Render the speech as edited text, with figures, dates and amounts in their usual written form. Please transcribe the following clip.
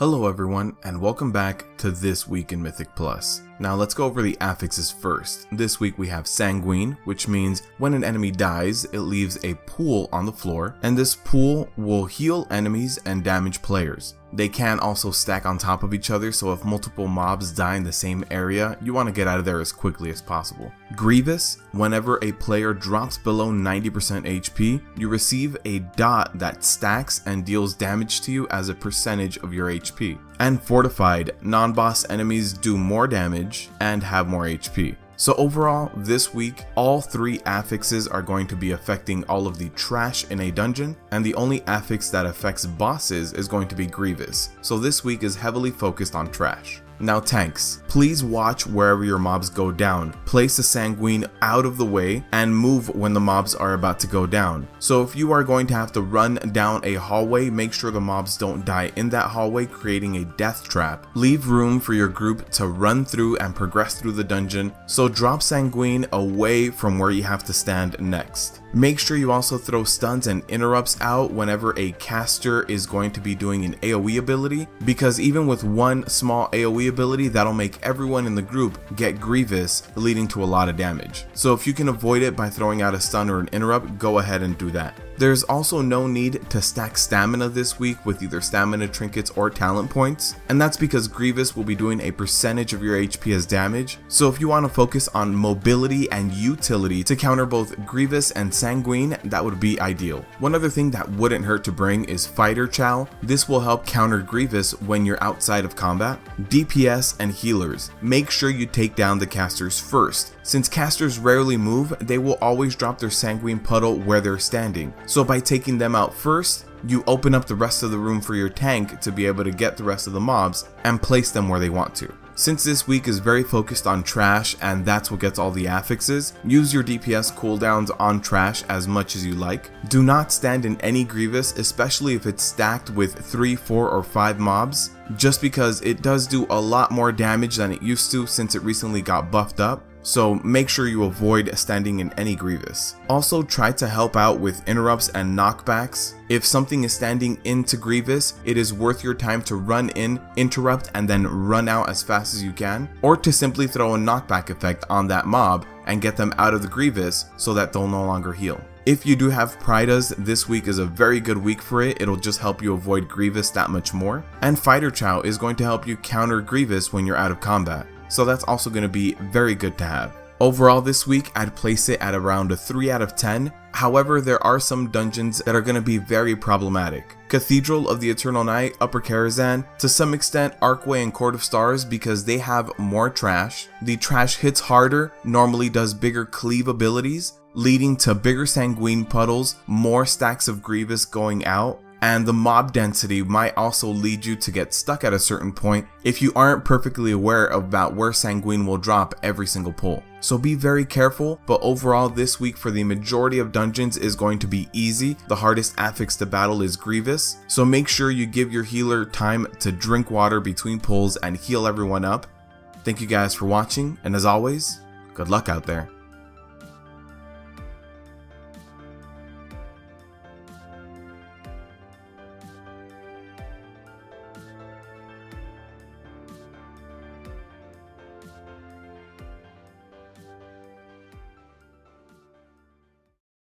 Hello everyone, and welcome back to This Week in Mythic Plus. Now let's go over the affixes first. This week we have Sanguine, which means when an enemy dies, it leaves a pool on the floor, and this pool will heal enemies and damage players. They can also stack on top of each other, so if multiple mobs die in the same area, you want to get out of there as quickly as possible. Grievous, whenever a player drops below 90% HP, you receive a dot that stacks and deals damage to you as a percentage of your HP. And Fortified, non-boss enemies do more damage and have more HP. So overall, this week, all three affixes are going to be affecting all of the trash in a dungeon, and the only affix that affects bosses is going to be Grievous. So this week is heavily focused on trash. Now tanks, please watch wherever your mobs go down. Place a Sanguine out of the way and move when the mobs are about to go down. So if you are going to have to run down a hallway, make sure the mobs don't die in that hallway, creating a death trap. Leave room for your group to run through and progress through the dungeon, so drop Sanguine away from where you have to stand next. Make sure you also throw stuns and interrupts out whenever a caster is going to be doing an AoE ability, because even with one small AoE ability, that'll make everyone in the group get Grievous, leading to a lot of damage. So if you can avoid it by throwing out a stun or an interrupt, go ahead and do that. There's also no need to stack stamina this week with either stamina trinkets or talent points, and that's because Grievous will be doing a percentage of your HP as damage. So if you want to focus on mobility and utility to counter both Grievous and Sanguine, that would be ideal. One other thing that wouldn't hurt to bring is Fighter Chow. This will help counter Grievous when you're outside of combat. DPS and healers, make sure you take down the casters first. Since casters rarely move, they will always drop their Sanguine puddle where they're standing. So by taking them out first, you open up the rest of the room for your tank to be able to get the rest of the mobs and place them where they want to. Since this week is very focused on trash and that's what gets all the affixes, use your DPS cooldowns on trash as much as you like. Do not stand in any Grievous, especially if it's stacked with 3, 4, or 5 mobs, just because it does do a lot more damage than it used to since it recently got buffed up. So make sure you avoid standing in any Grievous. Also try to help out with interrupts and knockbacks. If something is standing into Grievous, it is worth your time to run in, interrupt, and then run out as fast as you can, or to simply throw a knockback effect on that mob and get them out of the Grievous so that they'll no longer heal. If you do have Pridas, this week is a very good week for it. It'll just help you avoid Grievous that much more. And Fighter Chow is going to help you counter Grievous when you're out of combat. So that's also going to be very good to have. Overall this week, I'd place it at around a 3 out of 10. However, there are some dungeons that are going to be very problematic. Cathedral of the Eternal Night, Upper Karazhan, to some extent Archway and Court of Stars because they have more trash. The trash hits harder, normally does bigger cleave abilities, leading to bigger Sanguine puddles, more stacks of Grievous going out. And the mob density might also lead you to get stuck at a certain point if you aren't perfectly aware about where Sanguine will drop every single pull. So be very careful, but overall this week for the majority of dungeons is going to be easy. The hardest affix to battle is Grievous, so make sure you give your healer time to drink water between pulls and heal everyone up. Thank you guys for watching, and as always, good luck out there.